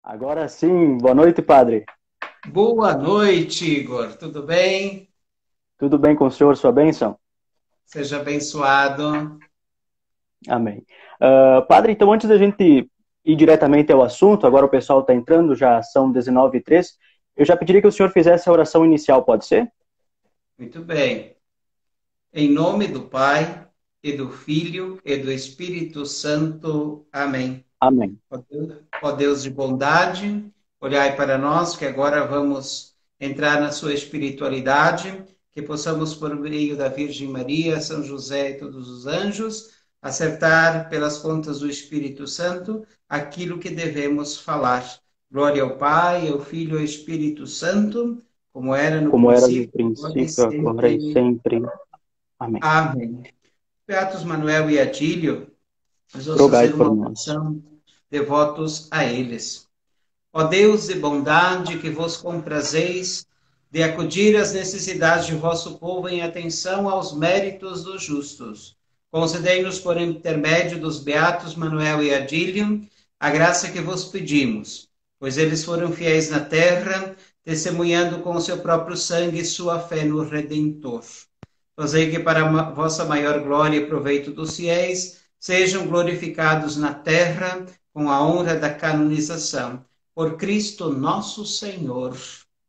Agora sim, boa noite, padre. Boa noite, Igor. Tudo bem? Tudo bem com o senhor, sua bênção? Seja abençoado. Amém. Padre, então antes da gente ir diretamente ao assunto, agora o pessoal está entrando, já são 19h03, eu já pediria que o senhor fizesse a oração inicial, pode ser? Muito bem. Em nome do Pai, e do Filho, e do Espírito Santo. Amém. Amém. Ó Deus de bondade, olhai para nós, que agora vamos entrar na sua espiritualidade, que possamos, por meio da Virgem Maria, São José e todos os anjos, acertar pelas contas do Espírito Santo aquilo que devemos falar. Glória ao Pai, ao Filho e ao Espírito Santo, como era no Como era no princípio, agora e princípio, agora e sempre. sempre. Amém. Amém. Beatos Manuel e Adílio, nós vamos Rogai fazer por uma nós. oração devotos a eles. Ó Deus de bondade, que vos comprazeis de acudir às necessidades de vosso povo em atenção aos méritos dos justos, concedei-nos, por intermédio dos beatos Manuel e Adílio, a graça que vos pedimos, pois eles foram fiéis na terra, testemunhando com o seu próprio sangue sua fé no Redentor. Fazei que para a vossa maior glória e proveito dos fiéis, sejam glorificados na terra com a honra da canonização. Por Cristo nosso Senhor.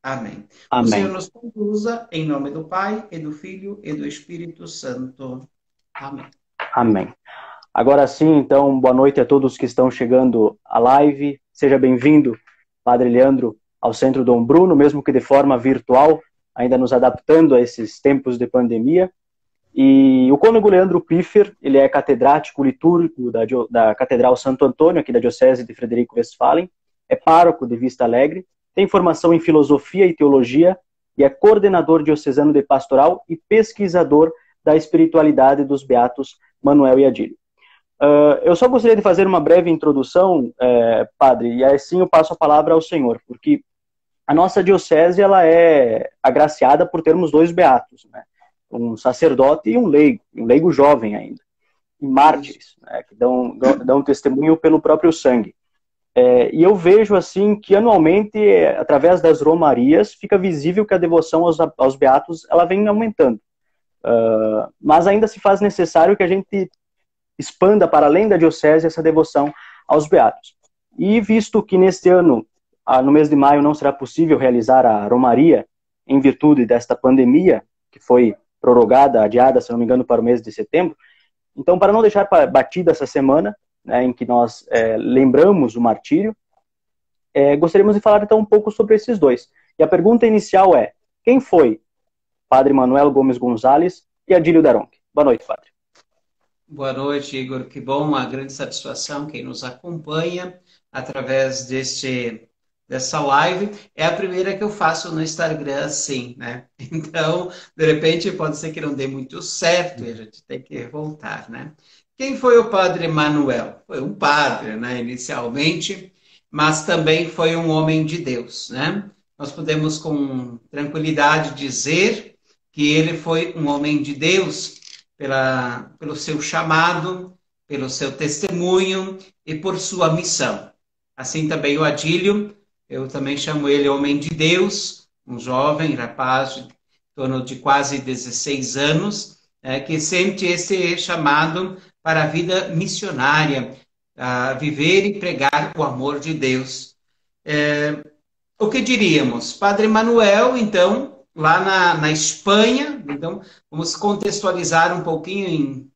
Amém. O Senhor Amém. nos conduza em nome do Pai, e do Filho, e do Espírito Santo. Amém. Amém. Agora sim, então, boa noite a todos que estão chegando à live. Seja bem-vindo, Padre Leandro, ao Centro Dom Bruno, mesmo que de forma virtual, ainda nos adaptando a esses tempos de pandemia. E o cônego Leandro Piffer, ele é catedrático litúrgico da Catedral Santo Antônio, aqui da Diocese de Frederico Westphalen, é pároco de Vista Alegre, tem formação em filosofia e teologia e é coordenador diocesano de pastoral e pesquisador da espiritualidade dos beatos Manuel e Adílio. Eu só gostaria de fazer uma breve introdução, padre, e assim eu passo a palavra ao senhor, porque a nossa diocese ela é agraciada por termos dois beatos, né? Um sacerdote e um leigo jovem ainda, e mártires, né? Que dão testemunho pelo próprio sangue. E eu vejo assim que anualmente, através das romarias, fica visível que a devoção aos beatos ela vem aumentando. Mas ainda se faz necessário que a gente expanda para além da diocese essa devoção aos beatos. E visto que neste ano, no mês de maio, não será possível realizar a romaria em virtude desta pandemia, que foi prorrogada, adiada, se não me engano, para o mês de setembro, então, para não deixar batida essa semana, né, em que nós lembramos o martírio, gostaríamos de falar então um pouco sobre esses dois. E a pergunta inicial é: quem foi Padre Manuel Gomes Gonzalez e Adílio Daronque? Boa noite, Padre. Boa noite, Igor. Que bom, uma grande satisfação quem nos acompanha através dessa live. É a primeira que eu faço no Instagram, assim, né? Então, de repente, pode ser que não dê muito certo e a gente tem que voltar, né? Quem foi o Padre Manuel? Foi um padre, né, inicialmente, mas também foi um homem de Deus, né? Nós podemos com tranquilidade dizer que ele foi um homem de Deus pelo seu chamado, pelo seu testemunho e por sua missão. Assim também o Adílio, eu também chamo ele homem de Deus, um jovem rapaz de torno de quase 16 anos, que sente esse chamado para a vida missionária, a viver e pregar o amor de Deus. O que diríamos? Padre Manuel, então, lá na Espanha, então, vamos contextualizar um pouquinho em,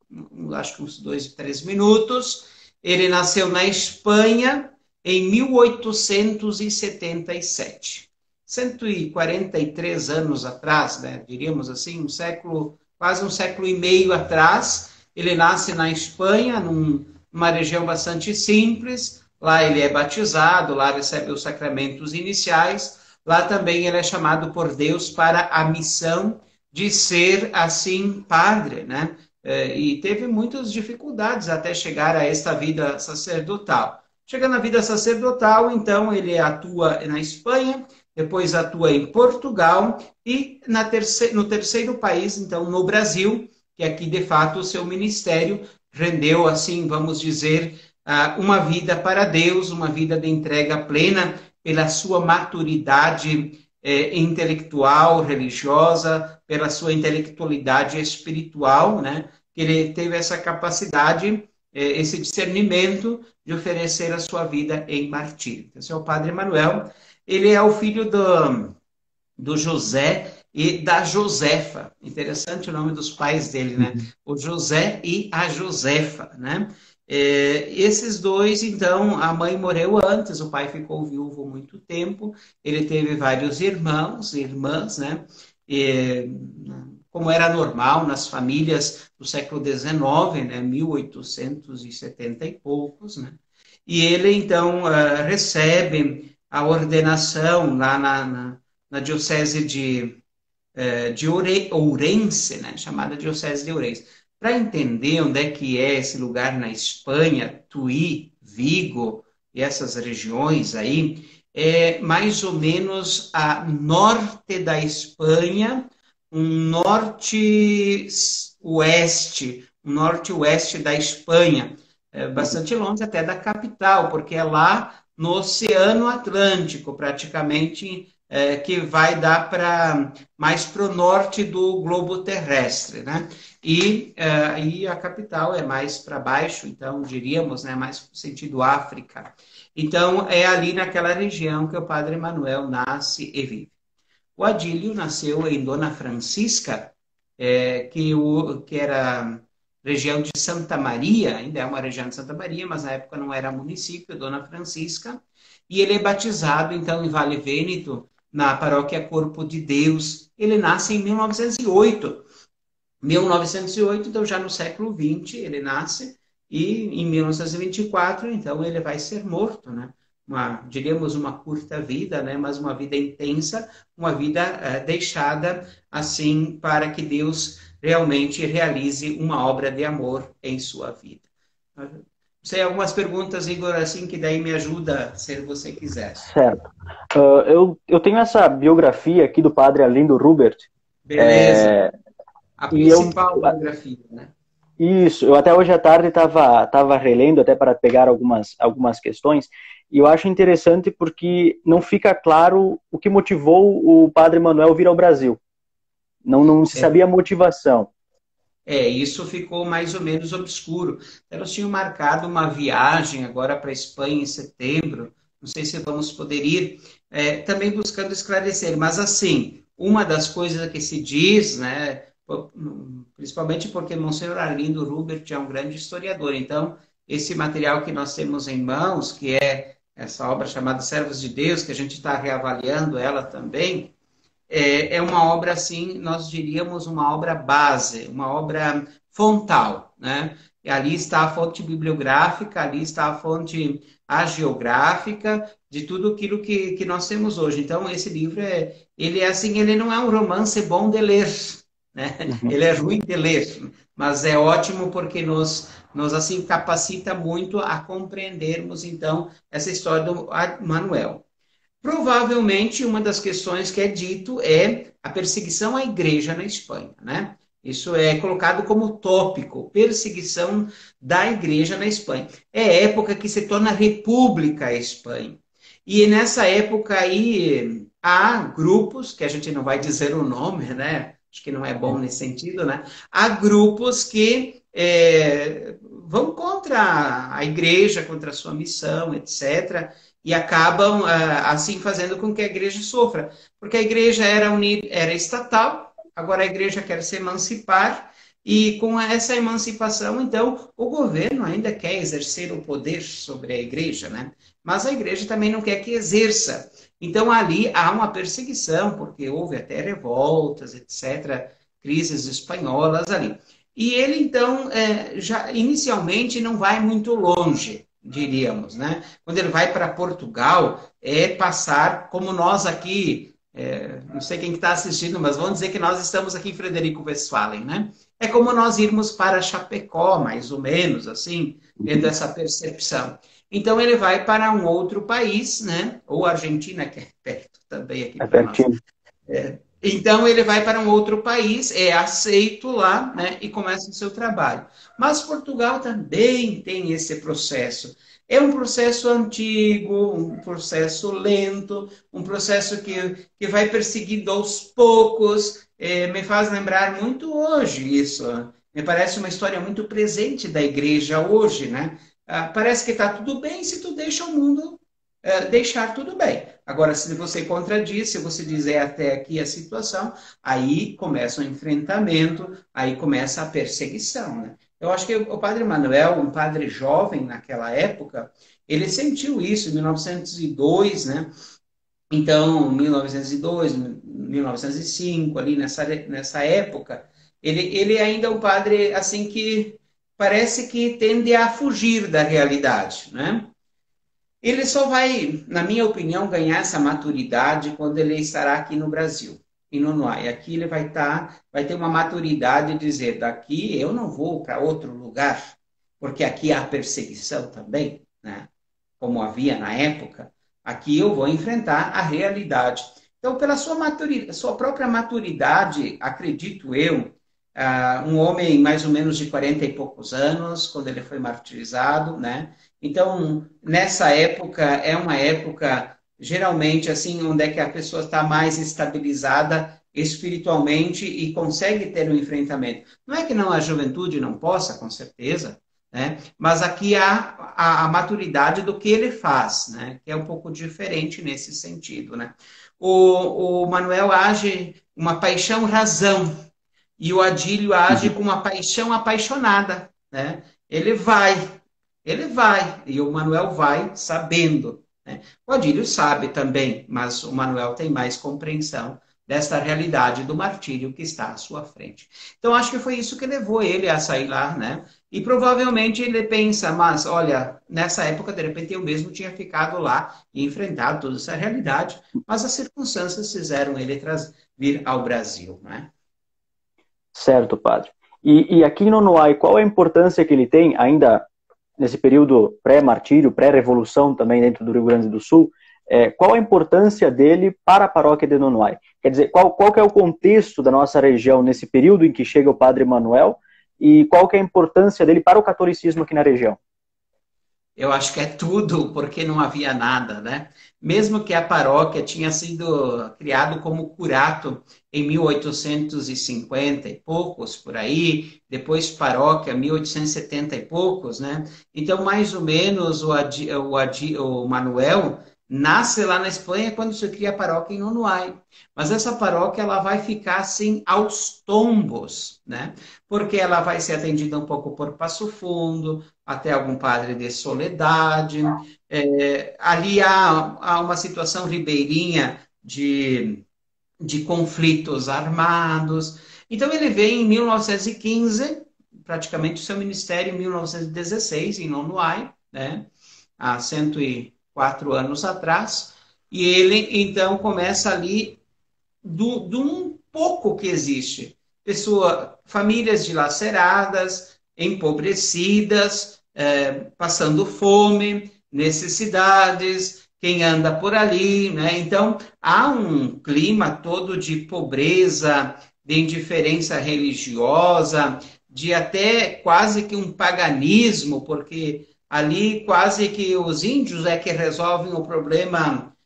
acho que uns 2, 3 minutos. Ele nasceu na Espanha em 1877. 143 anos atrás, né? Diríamos assim, quase um século e meio atrás, ele nasce na Espanha, numa região bastante simples. Lá ele é batizado, lá recebe os sacramentos iniciais. Lá também ele é chamado por Deus para a missão de ser, assim, padre, né? E teve muitas dificuldades até chegar a esta vida sacerdotal. Chegando na vida sacerdotal, então ele atua na Espanha, depois atua em Portugal e no terceiro país, então no Brasil, que aqui de fato o seu ministério rendeu, assim, vamos dizer, uma vida para Deus, uma vida de entrega plena pela sua maturidade intelectual, religiosa, pela sua intelectualidade espiritual, né? Que ele teve essa capacidade, esse discernimento de oferecer a sua vida em martírio. Esse é o Padre Manuel. Ele é o filho do José e da Josefa. Interessante o nome dos pais dele, né? O José e a Josefa, né? Esses dois, então, a mãe morreu antes, o pai ficou viúvo muito tempo, ele teve vários irmãos e irmãs, né? Como era normal nas famílias do século XIX, né? 1870 e poucos, né? E ele, então, recebe a ordenação lá na diocese de Ourense, né, chamada Diocese de Ourense. Para entender onde é que é esse lugar na Espanha, Tui, Vigo e essas regiões aí, é mais ou menos a norte da Espanha, um norte-oeste da Espanha, bastante longe até da capital, porque é lá no Oceano Atlântico, praticamente, que vai dar mais para o norte do globo terrestre, né? E a capital é mais para baixo, então diríamos, né, mais no sentido África. Então é ali naquela região que o Padre Manuel nasce e vive. O Adílio nasceu em Dona Francisca, que era região de Santa Maria, ainda é uma região de Santa Maria, mas na época não era município, Dona Francisca, e ele é batizado, então, em Vale Vêneto, na paróquia Corpo de Deus. Ele nasce em 1908. 1908, então já no século XX ele nasce, e em 1924, então ele vai ser morto, né? Diríamos uma curta vida, né? Mas uma vida intensa, uma vida deixada assim para que Deus realmente realize uma obra de amor em sua vida. Sei algumas perguntas, Igor, assim que daí me ajuda, se você quiser. Certo. Eu tenho essa biografia aqui do padre Arlindo Rubert. Beleza. A E principal biografia, né? Isso, eu até hoje à tarde estava relendo até para pegar algumas questões, e eu acho interessante porque não fica claro o que motivou o padre Manuel vir ao Brasil. Não se sabia a motivação. Isso ficou mais ou menos obscuro. Elas tinham marcado uma viagem agora para a Espanha em setembro, não sei se vamos poder ir, também buscando esclarecer, mas assim, uma das coisas que se diz, né, principalmente porque Monsenhor Arlindo Rubert é um grande historiador, então esse material que nós temos em mãos, que é essa obra chamada Servos de Deus, que a gente está reavaliando ela também, é uma obra, assim, nós diríamos uma obra base, uma obra fontal, né? E ali está a fonte bibliográfica, ali está a fonte hagiográfica de tudo aquilo que nós temos hoje. Então, esse livro, ele é assim, ele não é um romance bom de ler, né? Ele é ruim de ler, mas é ótimo porque nos assim, capacita muito a compreendermos, então, essa história do Manuel. Provavelmente, uma das questões que é dito é a perseguição à igreja na Espanha, né? Isso é colocado como tópico, perseguição da igreja na Espanha. É época que se torna república a Espanha. E nessa época aí há grupos, que a gente não vai dizer o nome, né? Acho que não é bom nesse sentido, né? Há grupos que vão contra a igreja, contra a sua missão, etc., e acabam, assim, fazendo com que a igreja sofra. Porque a igreja era estatal, agora a igreja quer se emancipar, e com essa emancipação, então, o governo ainda quer exercer o poder sobre a igreja, né? Mas a igreja também não quer que exerça. Então, ali há uma perseguição, porque houve até revoltas, etc., crises espanholas ali. E ele, então, já inicialmente não vai muito longe, diríamos, né? Quando ele vai para Portugal, é passar, como nós aqui, não sei quem está assistindo, mas vamos dizer que nós estamos aqui em Frederico Westphalen, né? É como nós irmos para Chapecó, mais ou menos, assim, tendo essa percepção. Então ele vai para um outro país, né? Ou Argentina, que é perto também aqui para nós. Então ele vai para um outro país, é aceito lá, né, e começa o seu trabalho. Mas Portugal também tem esse processo. É um processo antigo, um processo lento, um processo que vai perseguindo aos poucos. Me faz lembrar muito hoje isso. Me parece uma história muito presente da igreja hoje, né? Parece que está tudo bem se tu deixa o mundo deixar tudo bem. Agora, se você contradiz, se você dizer até aqui a situação, aí começa o enfrentamento, aí começa a perseguição, né? Eu acho que o padre Manuel, um padre jovem naquela época, ele sentiu isso em 1902, né? Então, 1902, 1905, ali nessa época, ele ainda é um padre assim que parece que tende a fugir da realidade, né? Ele só vai, na minha opinião, ganhar essa maturidade quando ele estará aqui no Brasil, em Nonoai. Aqui ele vai ter uma maturidade de dizer, daqui eu não vou para outro lugar, porque aqui há perseguição também, né? Como havia na época. Aqui eu vou enfrentar a realidade. Então, pela sua maturidade, sua própria maturidade, acredito eu, um homem mais ou menos de 40 e poucos anos, quando ele foi martirizado, né? Então, nessa época, é uma época, geralmente, assim, onde é que a pessoa está mais estabilizada espiritualmente e consegue ter um enfrentamento. Não é que não a juventude não possa, com certeza, né? Mas aqui há a maturidade do que ele faz, né? Que é um pouco diferente nesse sentido, né? O Manuel age uma paixão-razão, e o Adílio age Uhum. com uma paixão apaixonada, né? Ele vai, e o Manuel vai sabendo, né? O Adílio sabe também, mas o Manuel tem mais compreensão desta realidade do martírio que está à sua frente. Então, acho que foi isso que levou ele a sair lá, né? E provavelmente ele pensa, mas olha, nessa época, de repente, eu mesmo tinha ficado lá e enfrentado toda essa realidade, mas as circunstâncias fizeram ele vir ao Brasil, né? Certo, padre. E aqui no Noai, qual a importância que ele tem, ainda nesse período pré-martírio, pré-revolução também dentro do Rio Grande do Sul, qual a importância dele para a paróquia de Nonoai? Quer dizer, qual que é o contexto da nossa região nesse período em que chega o padre Manuel e qual que é a importância dele para o catolicismo aqui na região? Eu acho que é tudo, porque não havia nada, né? Mesmo que a paróquia tinha sido criado como curato em 1850 e poucos, por aí, depois paróquia 1870 e poucos, né? Então, mais ou menos, o Manuel nasce lá na Espanha quando se cria a paróquia em Nonoai. Mas essa paróquia, ela vai ficar, assim, aos tombos, né? Porque ela vai ser atendida um pouco por Passo Fundo, até algum padre de Soledade. Ali há uma situação ribeirinha de conflitos armados. Então ele vem em 1915, praticamente o seu ministério em 1916, em Nonoai, né? Há 104 anos atrás, e ele então começa ali do um pouco que existe. Famílias dilaceradas, empobrecidas, passando fome, necessidades, quem anda por ali, né? Então, há um clima todo de pobreza, de indiferença religiosa, de até quase que um paganismo, porque ali quase que os índios é que resolvem o problema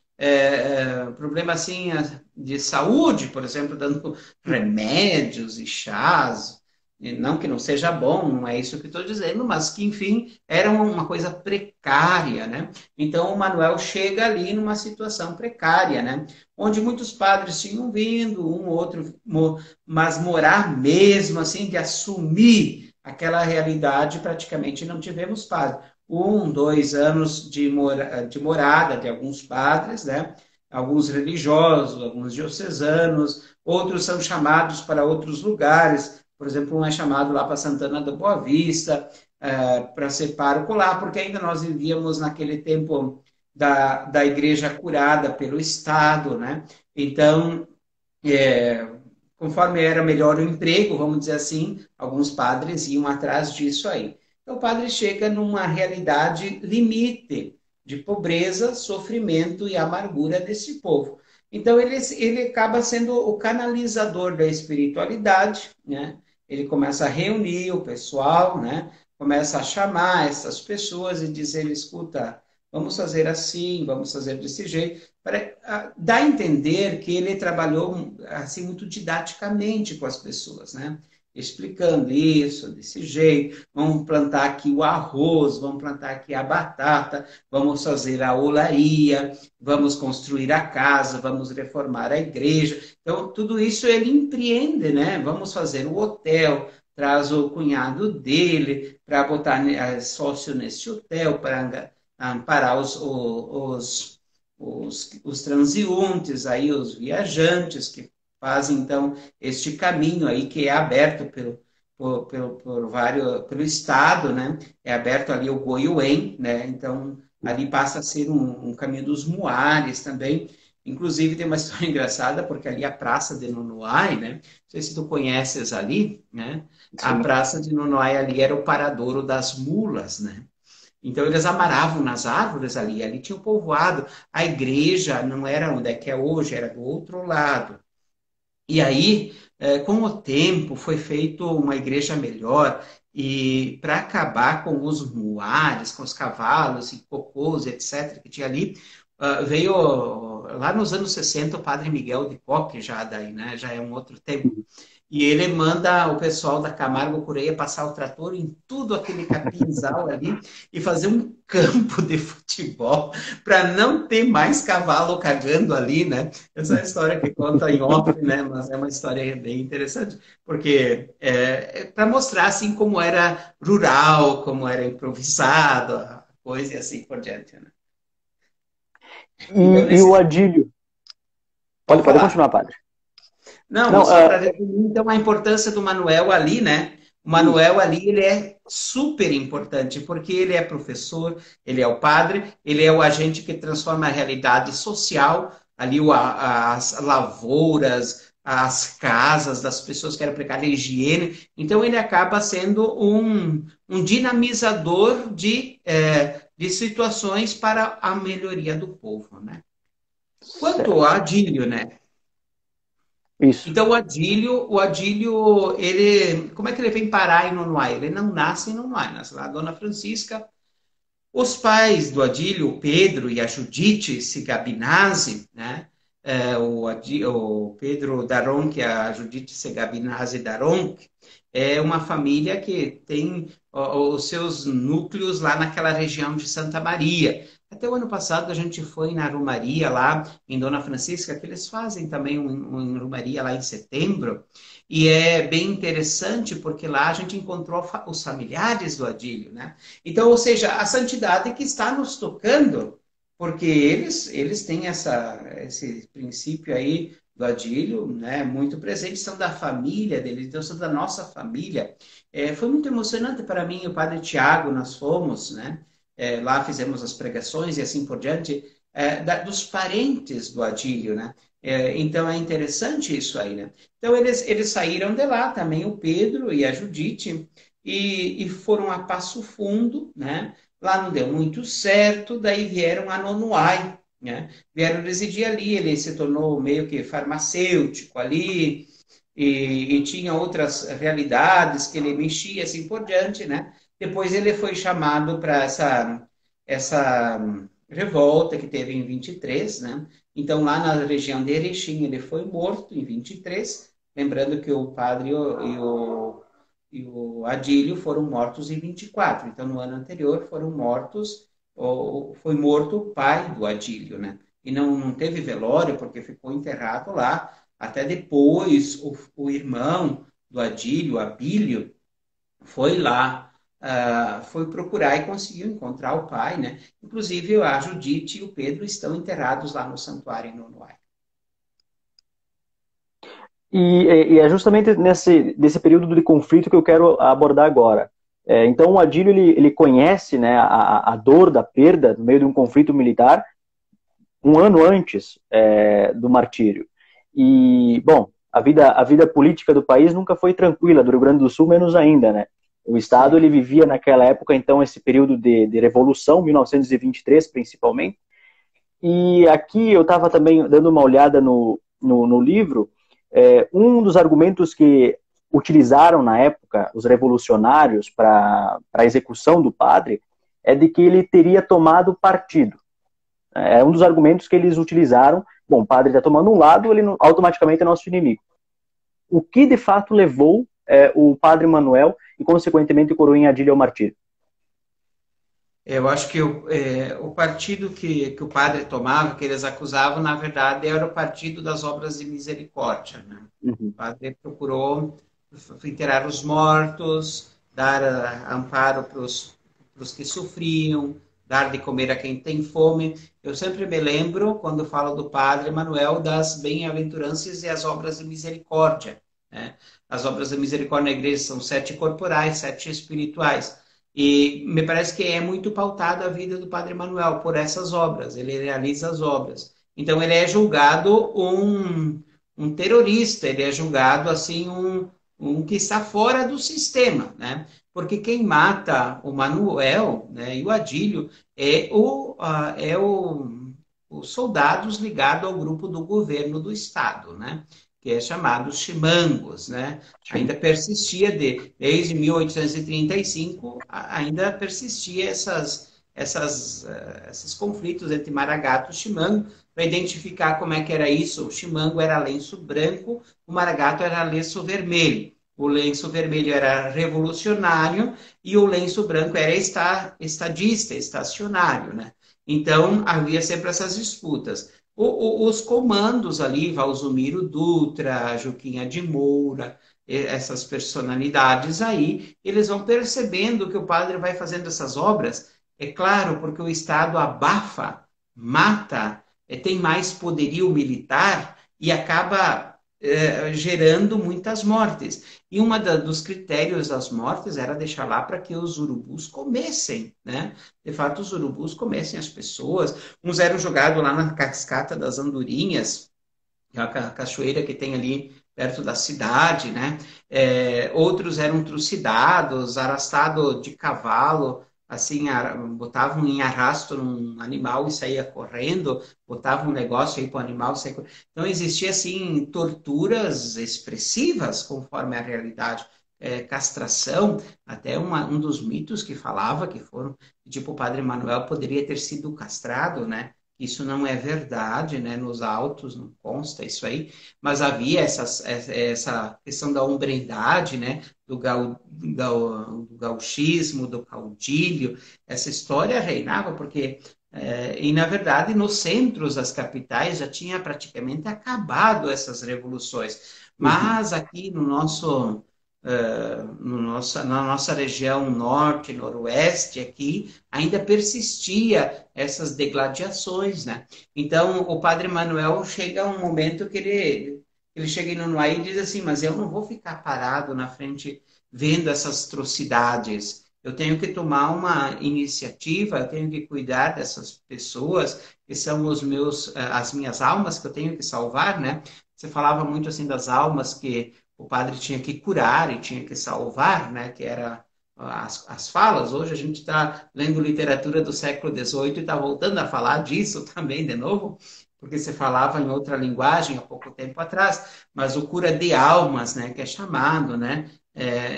assim de saúde, por exemplo, dando remédios e chás, e não que não seja bom, não é isso que estou dizendo, mas que, enfim, era uma coisa precária, né? Então, o Manuel chega ali numa situação precária, né? Onde muitos padres tinham vindo, um ou outro, mas morar mesmo, assim, de assumir aquela realidade, praticamente não tivemos padres. 1, 2 anos de morada de alguns padres, né? Alguns religiosos, alguns diocesanos, outros são chamados para outros lugares, por exemplo, um é chamado lá para Santana da Boa Vista, para ser pároco lá, porque ainda nós vivíamos naquele tempo da igreja curada pelo Estado, né? Então, é, conforme era melhor o emprego, vamos dizer assim, alguns padres iam atrás disso aí. Então, o padre chega numa realidade limite de pobreza, sofrimento e amargura desse povo. Então, ele acaba sendo o canalizador da espiritualidade, né? Ele começa a reunir o pessoal, né? Começa a chamar essas pessoas e dizer, escuta, vamos fazer assim, vamos fazer desse jeito. Dá a entender que ele trabalhou assim muito didaticamente com as pessoas, né? Explicando isso, desse jeito, vamos plantar aqui o arroz, vamos plantar aqui a batata, vamos fazer a olaria, vamos construir a casa, vamos reformar a igreja. Então, tudo isso ele empreende, né? Vamos fazer o hotel, traz o cunhado dele para botar sócio nesse hotel, para amparar os transeuntes, aí, os viajantes que fazem, então, este caminho aí que é aberto pelo Estado, né? É aberto ali o Goiuém, né? Então, ali passa a ser um caminho dos muares também. Inclusive, tem uma história engraçada, porque ali a Praça de Nonoai, né? Não sei se tu conheces ali, né? A Sim. Praça de Nonoai ali era o paradouro das mulas, né? Então, eles amarravam nas árvores ali, ali tinha o povoado. A igreja não era onde é que é hoje, era do outro lado. E aí, com o tempo, foi feito uma igreja melhor e para acabar com os muares, com os cavalos e cocôs, etc., que tinha ali, veio lá nos anos 60 o padre Miguel de Coque, já daí, né? Já é um outro tempo. E ele manda o pessoal da Camargo Correia passar o trator em tudo aquele capinzal ali e fazer um campo de futebol para não ter mais cavalo cagando ali, né? Essa é a história que conta em off, né? Mas é uma história bem interessante, porque é para mostrar assim como era rural, como era improvisado, a coisa e assim por diante, né? Então, E o nesse... Adílio? Pode Pode falar. continuar, padre. Não, Não, só para resumir, então, a importância do Manuel ali, né? O isso. Manuel ali, ele é super importante, porque ele é professor, ele é o padre, ele é o agente que transforma a realidade social, ali as lavouras, as casas das pessoas que querem aplicar a higiene. Então, ele acaba sendo um dinamizador de situações para a melhoria do povo, né? Quanto ao Certo. Adílio, né? Isso. Então, o Adílio, ele, como é que ele vem parar em Nonoai? Ele não nasce em Nonoai, nasce lá, Dona Francisca. Os pais do Adílio, o Pedro e a Judite Segabinazzi, né? O Pedro Daronc e a Judite Segabinazzi Daronc, é uma família que tem os seus núcleos lá naquela região de Santa Maria. Até o ano passado a gente foi na Romaria lá em Dona Francisca, que eles fazem também um Romaria lá em setembro, e é bem interessante porque lá a gente encontrou os familiares do Adílio, né? Então, ou seja, a santidade que está nos tocando, porque eles têm esse princípio aí do Adílio, né, muito presente, são da família deles, então são da nossa família. Foi muito emocionante para mim, o padre Tiago, nós fomos, né, lá fizemos as pregações e assim por diante, dos parentes do Adílio, né? Então é interessante isso aí, né? Então eles saíram de lá também, o Pedro e a Judite, e foram a Passo Fundo, né? Lá não deu muito certo, daí vieram a Nonoai, né? Vieram residir ali, ele se tornou meio que farmacêutico ali, e tinha outras realidades que ele mexia, assim por diante, né? Depois ele foi chamado para essa revolta que teve em 23, né? Então, lá na região de Erechim, ele foi morto em 23, lembrando que o padre e o Adílio foram mortos em 24. Então, no ano anterior, foram mortos, foi morto o pai do Adílio, né? E não teve velório, porque ficou enterrado lá. Até depois, o irmão do Adílio, Abílio, foi lá, foi procurar e conseguiu encontrar o pai, né? Inclusive, a Judite e o Pedro estão enterrados lá no santuário em Nonoai. E é justamente desse período de conflito que eu quero abordar agora. Então, o Adílio ele conhece, né, a dor da perda no meio de um conflito militar um ano antes do martírio. E, bom, a vida política do país nunca foi tranquila, do Rio Grande do Sul menos ainda, né? O Estado Sim. ele vivia naquela época, então, esse período de revolução, 1923 principalmente, E aqui eu estava também dando uma olhada no livro, um dos argumentos que utilizaram na época os revolucionários para a execução do padre é de que ele teria tomado partido. É um dos argumentos que eles utilizaram. Bom, o padre está tomando um lado, ele automaticamente é nosso inimigo. O que de fato levou o padre Manuel e, consequentemente, o coroinha Adílio ao martírio? Eu acho que o partido que o padre tomava, que eles acusavam, na verdade, era o partido das obras de misericórdia. Né? Uhum. O padre procurou enterrar os mortos, dar amparo para os que sofriam, dar de comer a quem tem fome. Eu sempre me lembro, quando falo do padre Manuel, das bem-aventuranças e as obras de misericórdia. Né? As obras de misericórdia na igreja são 7 corporais, 7 espirituais. E me parece que é muito pautada a vida do Padre Manuel por essas obras, ele realiza as obras. Então ele é julgado um terrorista, ele é julgado assim um que está fora do sistema, né? Porque quem mata o Manuel, né, e o Adílio os soldados ligados ao grupo do governo do estado, né? Que é chamado chimangos, né? Sim. Ainda persistia desde 1835, ainda persistia esses conflitos entre maragato e chimango, para identificar como é que era isso. O chimango era lenço branco, o maragato era lenço vermelho. O lenço vermelho era revolucionário e o lenço branco era estadista, estacionário, né? Então, havia sempre essas disputas. Os comandos ali, Valzomiro Dutra, Juquinha de Moura, essas personalidades aí, eles vão percebendo que o padre vai fazendo essas obras, é claro, porque o Estado abafa, mata, tem mais poderio militar e acaba gerando muitas mortes. E dos critérios das mortes era deixar lá para que os urubus comessem, né? De fato, os urubus comessem as pessoas. Uns eram jogados lá na cascata das Andorinhas, que é a cachoeira que tem ali perto da cidade, né? Outros eram trucidados, arrastados de cavalo, assim, botavam em arrasto num animal e saía correndo, botavam um negócio aí para o animal sair correndo. Então, existia, assim, torturas expressivas conforme a realidade. Castração, até um dos mitos que falava que foram, tipo, o padre Manuel poderia ter sido castrado, né? Isso não é verdade, né? Nos autos não consta isso aí, mas havia essa questão da hombridade, né? Do gauchismo, do caudilho, essa história reinava porque, e na verdade, nos centros das capitais já tinha praticamente acabado essas revoluções, Uhum. mas aqui no nosso na nossa região norte, noroeste, aqui, ainda persistia essas degladiações, né? Então, o padre Manuel chega a um momento que ele chega em Nonoai e diz assim, mas eu não vou ficar parado na frente vendo essas atrocidades. Eu tenho que tomar uma iniciativa, eu tenho que cuidar dessas pessoas que são as minhas almas que eu tenho que salvar, né? Você falava muito assim das almas que o padre tinha que curar e tinha que salvar, né? Que era as falas. Hoje a gente está lendo literatura do século XVIII e está voltando a falar disso também de novo, porque se falava em outra linguagem há pouco tempo atrás, mas o cura de almas, né? Que é chamado, né?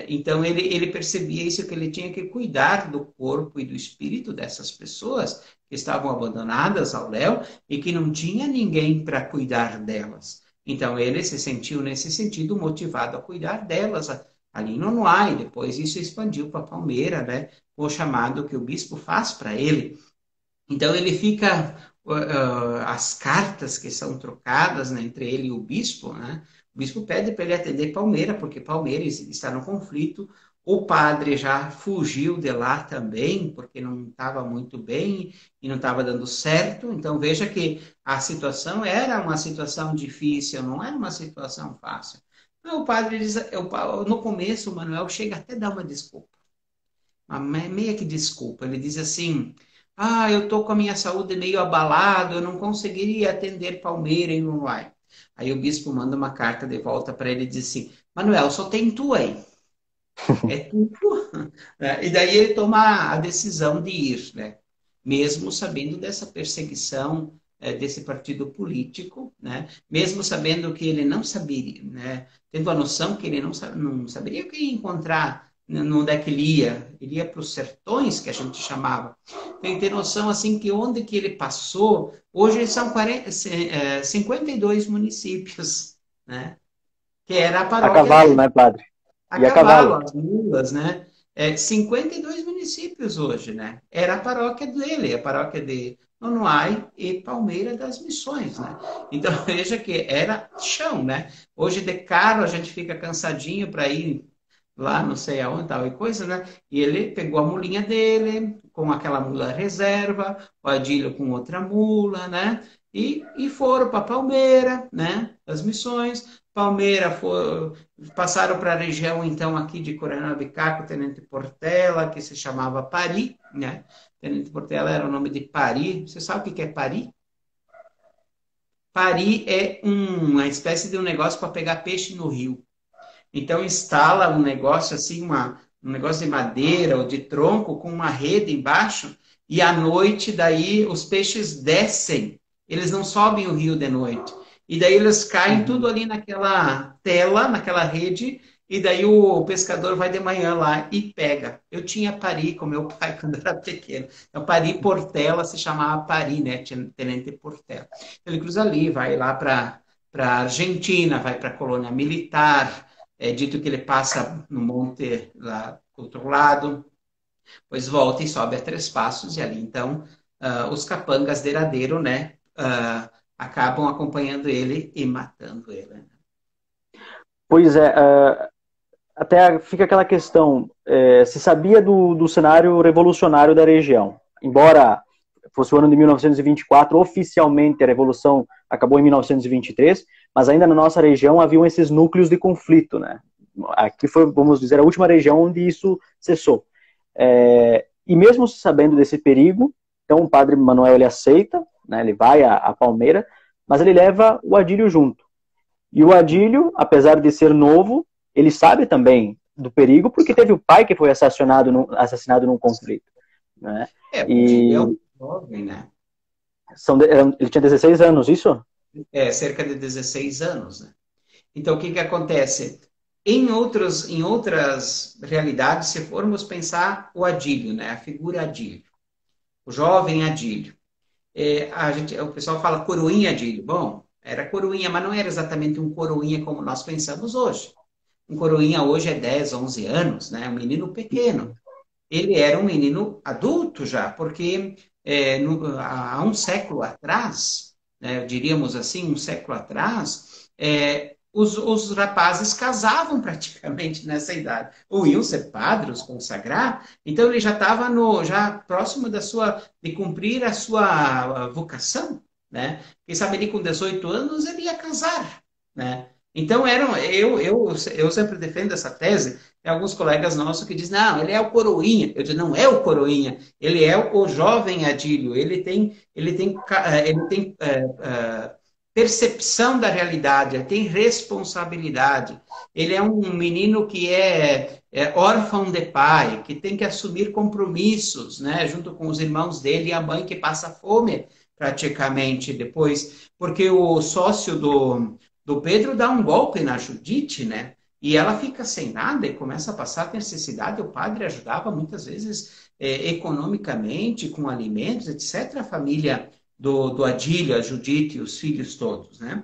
Então ele percebia isso, que ele tinha que cuidar do corpo e do espírito dessas pessoas que estavam abandonadas ao léu e que não tinha ninguém para cuidar delas. Então ele se sentiu nesse sentido motivado a cuidar delas ali em Nonoai. Depois isso expandiu para Palmeira, né? O chamado que o bispo faz para ele. Então ele fica as cartas que são trocadas, né, entre ele e o bispo, né? O bispo pede para ele atender Palmeira, porque Palmeira está no conflito. O padre já fugiu de lá também, porque não estava muito bem e não estava dando certo. Então veja que a situação era uma situação difícil, não era uma situação fácil. Então, o padre diz, no começo, o Manuel chega até a dar uma desculpa, uma meia que desculpa. Ele diz assim: eu tô com a minha saúde meio abalado, eu não conseguiria atender Palmeira em Uruguai. Aí o bispo manda uma carta de volta para ele e diz assim: Manuel, só tem tu aí. É tu. E daí ele toma a decisão de ir, né? Mesmo sabendo dessa perseguição desse partido político, né? Mesmo sabendo que ele não saberia, né? Tendo a noção que ele não saberia o que ia encontrar, onde é que ele ia para os sertões, que a gente chamava. Tem que ter noção, assim, que onde que ele passou, hoje são 52 municípios, né? Que era a A paróquia cavalo, dele. né, padre? A E a cavalo, cavalo. as mulas, né? 52 municípios hoje, né? Era a paróquia dele, a paróquia de Nonoai e Palmeira das Missões, né? Então, veja que era chão, né? Hoje, de carro, a gente fica cansadinho para ir lá, não sei aonde, tal e coisa, né? E ele pegou a mulinha dele, com aquela mula reserva, o Adílio com outra mula, né? E foram para Palmeira, né? As missões. Palmeira passaram para a região, então, aqui de Coranabicaco, Tenente Portela, que se chamava Pari, né? Tenente Portela era o nome de Pari. Você sabe o que é Pari? Pari é uma espécie de um negócio para pegar peixe no rio. Então instala um negócio assim, um negócio de madeira ou de tronco com uma rede embaixo e à noite daí os peixes descem. Eles não sobem o rio de noite. E daí eles caem tudo Uhum. ali naquela tela, naquela rede, e daí o pescador vai de manhã lá e pega. Eu tinha pari com meu pai quando era pequeno. Então, pari Portela se chamava pari, né? Tenente Portela. Ele cruza ali, vai lá para Argentina, vai para a colônia militar, é dito que ele passa no monte lá do outro lado, pois volta e sobe a 3 Passos, e ali então os capangas de Eradeiro, né, acabam acompanhando ele e matando ele. Né? Pois é, até fica aquela questão, se sabia do cenário revolucionário da região, embora fosse o ano de 1924, oficialmente a Revolução acabou em 1923, mas ainda na nossa região haviam esses núcleos de conflito, né? Aqui foi, vamos dizer, a última região onde isso cessou. E mesmo sabendo desse perigo, então o padre Manuel ele aceita, né? Ele vai a Palmeira, mas ele leva o Adílio junto. E o Adílio, apesar de ser novo, ele sabe também do perigo, porque teve o pai que foi assassinado num conflito. Né? O Adílio é E um jovem, né? ele tinha 16 anos, isso? Cerca de 16 anos, né? Então, o que que acontece? Em outras realidades, se formos pensar o Adílio, né? A figura Adílio, o jovem Adílio. O pessoal fala coroinha Adílio. Bom, era coroinha, mas não era exatamente um coroinha como nós pensamos hoje. Um coroinha hoje é 10, 11 anos, né? Um menino pequeno. Ele era um menino adulto já, porque há um século atrás, né, diríamos assim, um século atrás, os rapazes casavam praticamente nessa idade. Ou iam ser padres, consagrar, então ele já estava já próximo de cumprir a sua vocação, né? Quem sabe ele com 18 anos ele ia casar, né? Então eu sempre defendo essa tese. Tem alguns colegas nossos que dizem, não, ele é o coroinha. Eu digo, não é o coroinha, ele é o jovem Adílio. Ele tem percepção da realidade, ele tem responsabilidade. Ele é um menino que é órfão de pai, que tem que assumir compromissos, né, junto com os irmãos dele e a mãe que passa fome praticamente depois, porque o sócio do Pedro dá um golpe na Judite, né? E ela fica sem nada e começa a passar necessidade. O padre ajudava muitas vezes economicamente, com alimentos, etc., a família do Adílio, a Judite e os filhos todos, né?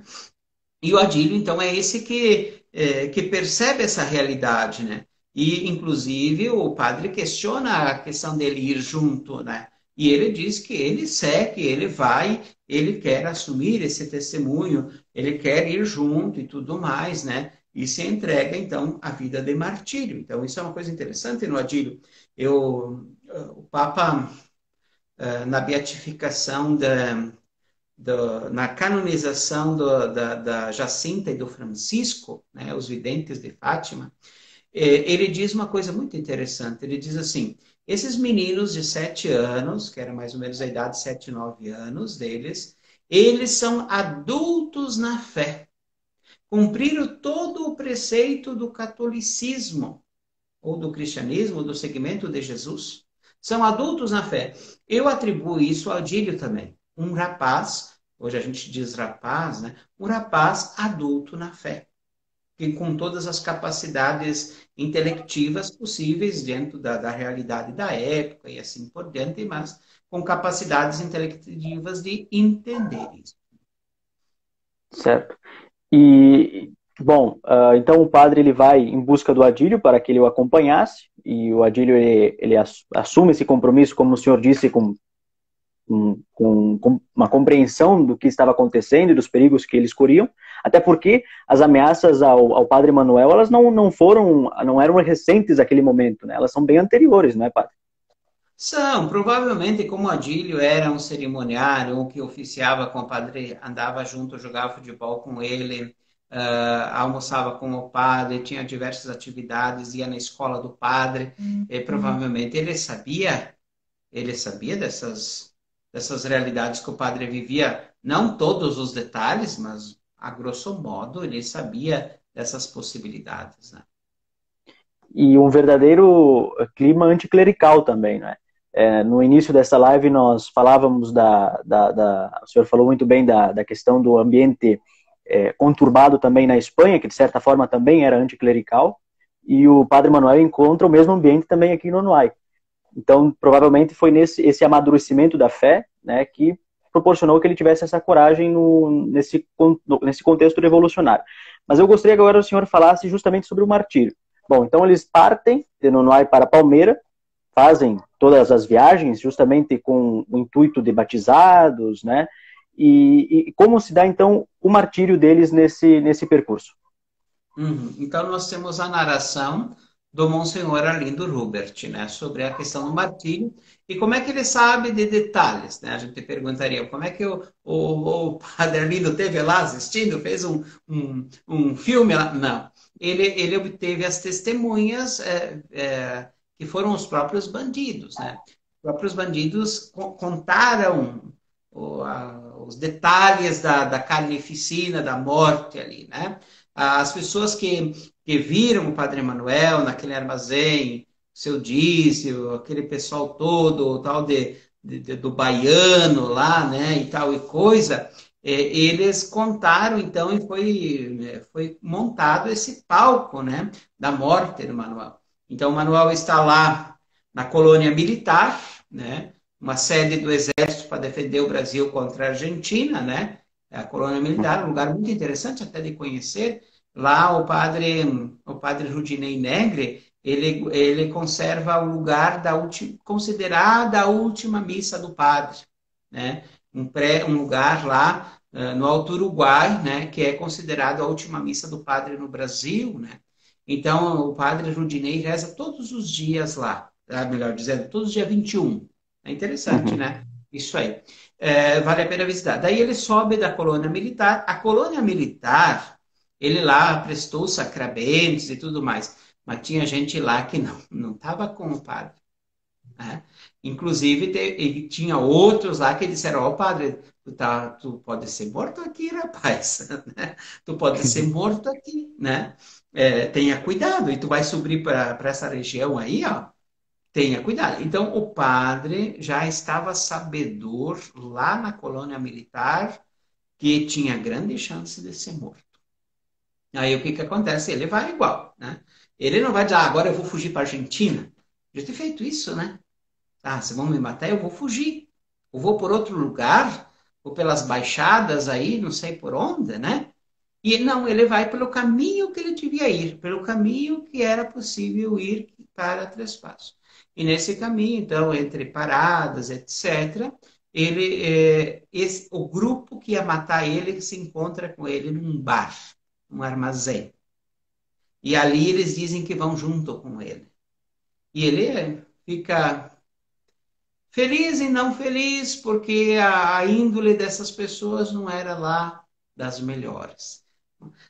E o Adílio, então, é esse que percebe essa realidade, né? E, inclusive, o padre questiona a questão dele ir junto, né? E ele diz que ele segue, ele vai, ele quer assumir esse testemunho, ele quer ir junto e tudo mais, né? E se entrega, então, à vida de martírio. Então, isso é uma coisa interessante no Adílio. O Papa, na beatificação na canonização da Jacinta e do Francisco, né, os videntes de Fátima, ele diz uma coisa muito interessante. Ele diz assim, esses meninos de 7 anos, que era mais ou menos a idade de 7, 9 anos deles, eles são adultos na fé. Cumpriram todo o preceito do catolicismo, ou do cristianismo, do segmento de Jesus. São adultos na fé. Eu atribuo isso ao Adílio também. Um rapaz hoje a gente diz rapaz, né? Um rapaz adulto na fé, que com todas as capacidades intelectivas possíveis dentro da realidade da época e assim por diante, mas com capacidades intelectivas de entender isso. Certo. E, bom, então o padre ele vai em busca do Adílio para que ele o acompanhasse, e o Adílio ele assume esse compromisso, como o senhor disse, com uma compreensão do que estava acontecendo e dos perigos que eles corriam, até porque as ameaças ao padre Manuel, elas não eram recentes naquele momento, né? Elas são bem anteriores, não é, padre? São, provavelmente, como Adílio era um cerimoniário, um que oficiava com o padre, andava junto, jogava futebol com ele, almoçava com o padre, tinha diversas atividades, ia na escola do padre, e provavelmente ele sabia dessas realidades que o padre vivia, não todos os detalhes, mas a grosso modo ele sabia dessas possibilidades, né? E um verdadeiro clima anticlerical também, né? No início dessa live nós falávamos o senhor falou muito bem da questão do ambiente conturbado também na Espanha, que de certa forma também era anticlerical, e o Padre Manuel encontra o mesmo ambiente também aqui no Noai. Então, provavelmente foi esse amadurecimento da fé, né, que proporcionou que ele tivesse essa coragem nesse contexto revolucionário. Mas eu gostaria que agora o senhor falasse justamente sobre o martírio. Bom, então eles partem de Nonoai para Palmeira, fazem todas as viagens justamente com o intuito de batizados, né? E como se dá então o martírio deles nesse percurso? Uhum. Então, nós temos a narração do Monsenhor Arlindo Rubert, né, sobre a questão do martírio e como é que ele sabe de detalhes, né? A gente perguntaria como é que o Padre Arlindo teve lá assistindo, fez um filme lá? Não. Ele obteve as testemunhas que foram os próprios bandidos, né? Os próprios bandidos contaram os detalhes da carnificina, da morte ali, né? As pessoas que viram o Padre Manuel naquele armazém, seu dízimo, aquele pessoal todo, o tal do baiano lá, né, e tal e coisa, eles contaram, então, e foi montado esse palco, né, da morte do Manuel. Então, o Manuel está lá na colônia militar, né, uma sede do exército para defender o Brasil contra a Argentina, né, a colônia militar, um lugar muito interessante até de conhecer. Lá o padre Rudinei Negre, ele conserva o lugar considerada a última missa do padre, né? Um lugar lá no Alto Uruguai, né? Que é considerado a última missa do padre no Brasil, né? Então, o padre Rudinei reza todos os dias lá, melhor dizendo, todos os dias 21. É interessante, Uhum. né? Isso aí. Vale a pena visitar. Daí ele sobe da colônia militar. A colônia militar, ele lá prestou sacramentos e tudo mais, mas tinha gente lá que não estava com o padre, né? Inclusive, ele tinha outros lá que disseram, ó, padre, tu pode ser morto aqui, rapaz, né? Tu pode ser morto aqui, né? Tenha cuidado, e tu vai subir para essa região aí, ó, tenha cuidado. Então, o padre já estava sabedor lá na colônia militar que tinha grande chance de ser morto. Aí o que que acontece? Ele vai igual, né? Ele não vai dizer, agora eu vou fugir para a Argentina. Já ter feito isso, né? Ah, se vão me matar, eu vou fugir. Eu vou por outro lugar, ou pelas baixadas aí, não sei por onde, né? E não, ele vai pelo caminho que ele devia ir, pelo caminho que era possível ir para Três Passos. E nesse caminho, então, entre paradas, etc., o grupo que ia matar ele se encontra com ele num bar, num armazém. E ali eles dizem que vão junto com ele. E ele fica feliz e não feliz, porque a índole dessas pessoas não era lá das melhores.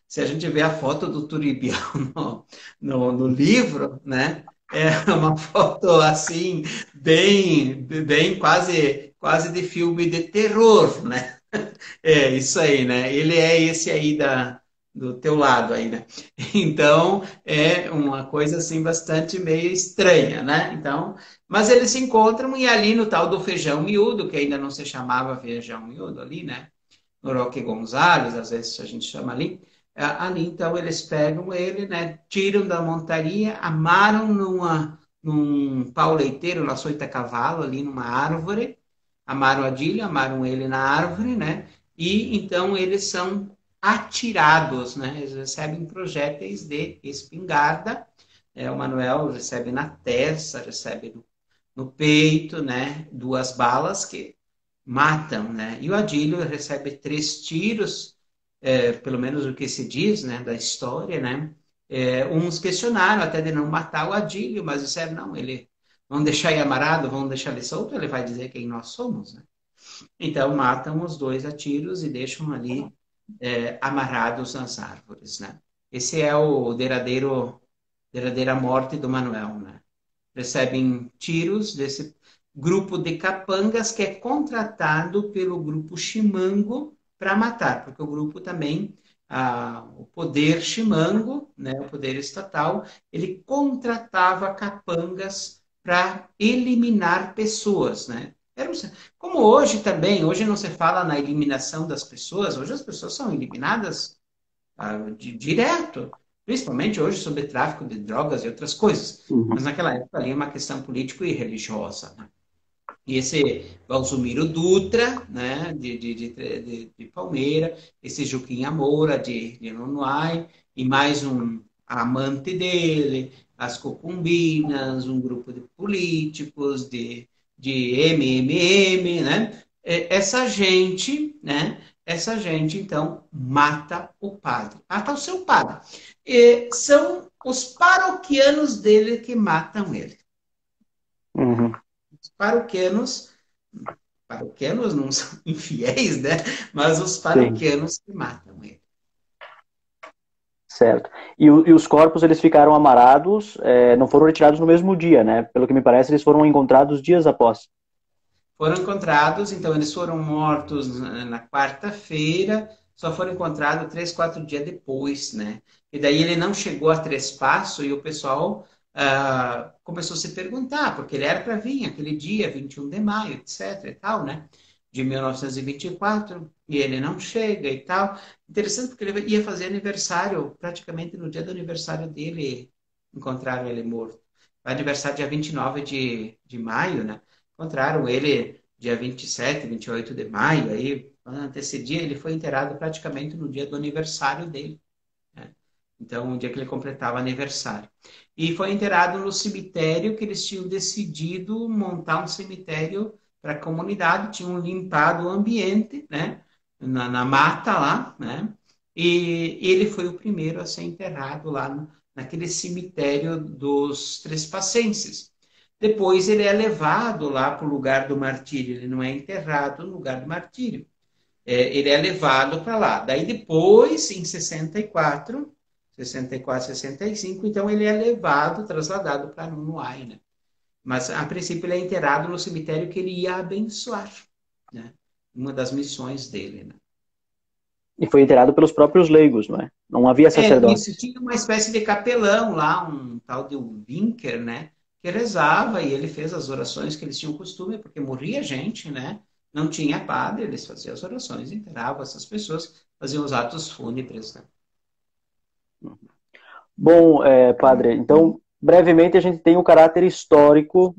Se a gente vê a foto do Turibião no livro, né? É uma foto assim, bem quase de filme de terror, né? É isso aí, né? Ele é esse aí do teu lado aí, né? Então, é uma coisa assim bastante meio estranha, né? Então, mas eles se encontram e ali no tal do feijão miúdo, que ainda não se chamava feijão miúdo ali, né? no Roque Gonzalez, às vezes a gente chama ali. Ali, então, eles pegam ele, né, tiram da montaria, amarram num pau leiteiro, na açoita cavalo, ali numa árvore, amaram a Adílio, amaram ele na árvore, né, e então eles são atirados, né, eles recebem projéteis de espingarda, o Manuel recebe na testa, recebe no peito, né, 2 balas que matam, né, e o Adílio recebe 3 tiros, pelo menos o que se diz, né, da história, né, uns questionaram até de não matar o Adílio, mas disseram, não, ele, vão deixar ele amarrado, vão deixar ele solto, ele vai dizer quem nós somos, né. Então matam os 2 a tiros e deixam ali amarrados nas árvores, né. Esse é o derradeira morte do Manuel, né. Recebem tiros desse grupo de capangas que é contratado pelo grupo Chimango para matar, porque o grupo também, o poder Chimango, né, o poder estatal, ele contratava capangas para eliminar pessoas, né? Como hoje também, hoje não se fala na eliminação das pessoas, hoje as pessoas são eliminadas direto, principalmente hoje sobre tráfico de drogas e outras coisas. Uhum. Mas naquela época ali é uma questão política e religiosa, né? E esse Valsumiro Dutra, né, de Palmeira, esse Juquinha Moura, de Nonuai, e mais um amante dele, as Cocumbinas, um grupo de políticos, de MMM, né? Essa gente, né? Essa gente, então, mata o padre. Mata o seu padre. E são os paroquianos dele que matam ele. Uhum. Os paroquianos não são infiéis, né? Mas os Sim, paroquianos que matam ele. certo. E os corpos, eles ficaram amarados, não foram retirados no mesmo dia, né? Pelo que me parece, eles foram encontrados dias após. Foram encontrados, então eles foram mortos na quarta-feira, só foram encontrados 3, 4 dias depois, né? E daí ele não chegou a Três Passos e o pessoal começou a se perguntar, porque ele era para vir aquele dia, 21 de maio, etc e tal, né? De 1924, e ele não chega e tal. Interessante porque ele ia fazer aniversário, praticamente no dia do aniversário dele, encontraram ele morto. O aniversário dia 29 de maio, né? Encontraram ele dia 27, 28 de maio, aí antecedia, ele foi enterrado praticamente no dia do aniversário dele, né? Então, o dia que ele completava aniversário. E foi enterrado no cemitério que eles tinham decidido montar um cemitério para a comunidade, tinham limpado o ambiente, né? Na mata lá, né? E ele foi o primeiro a ser enterrado lá naquele cemitério dos Trespacenses. Depois ele é levado lá para o lugar do martírio, ele não é enterrado no lugar do martírio. Ele é levado para lá. Daí depois, em 64, 65, então ele é levado, trasladado para Nunuai, né? Mas a princípio ele é enterrado no cemitério que ele ia abençoar, né? Uma das missões dele, né? E foi enterrado pelos próprios leigos, não é? Não havia Isso, sacerdotes. tinha uma espécie de capelão lá, um tal de um Winker, né? Que rezava e ele fez as orações que eles tinham costume, porque morria gente, né? Não tinha padre, eles faziam as orações, enterravam essas pessoas, faziam os atos fúnebres, né? Bom, padre, então, brevemente a gente tem o caráter histórico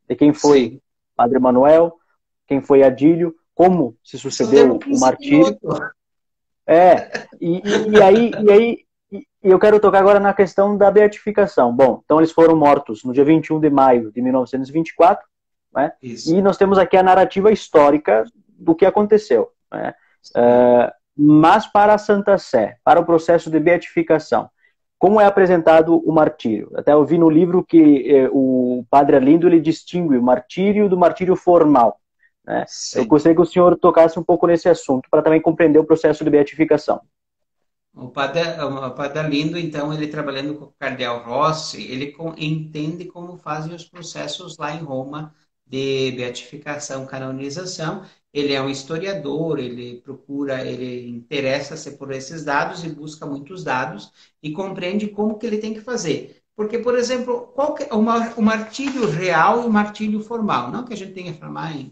de quem foi Sim. Padre Manuel, quem foi Adílio, como se Só temos sucedeu o 15 martírio. minutos. E aí eu quero tocar agora na questão da beatificação. Bom, então eles foram mortos no dia 21 de maio de 1924, né? Isso. E nós temos aqui a narrativa histórica do que aconteceu, né? Mas para a Santa Sé, para o processo de beatificação, como é apresentado o martírio? Até eu vi no livro que o Padre Arlindo ele distingue o martírio do martírio formal, né? Eu Sim. gostaria que o senhor tocasse um pouco nesse assunto, para também compreender o processo de beatificação. O padre Lindo, então, ele trabalhando com o cardeal Rossi, ele entende como fazem os processos lá em Roma de beatificação, canonização. Ele é um historiador, ele procura, ele interessa-se por esses dados e busca muitos dados e compreende como que ele tem que fazer. Porque, por exemplo, qual que é o martírio real e o martírio formal? Não que a gente tenha que falar em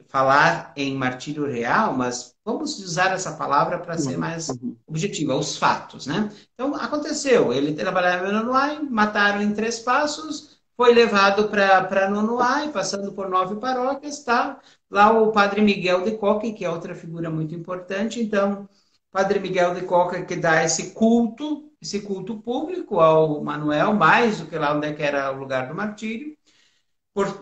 falar em martírio real, mas vamos usar essa palavra para ser mais objetiva, os fatos, né? Então, aconteceu, ele trabalhava no Nonoai, mataram em 3 passos, foi levado para Nonoai, passando por 9 paróquias, tá? Lá o padre Miguel de Coque, que é outra figura muito importante, então, padre Miguel de Coque que dá esse culto público ao Manuel, mais do que lá onde é que era o lugar do martírio, por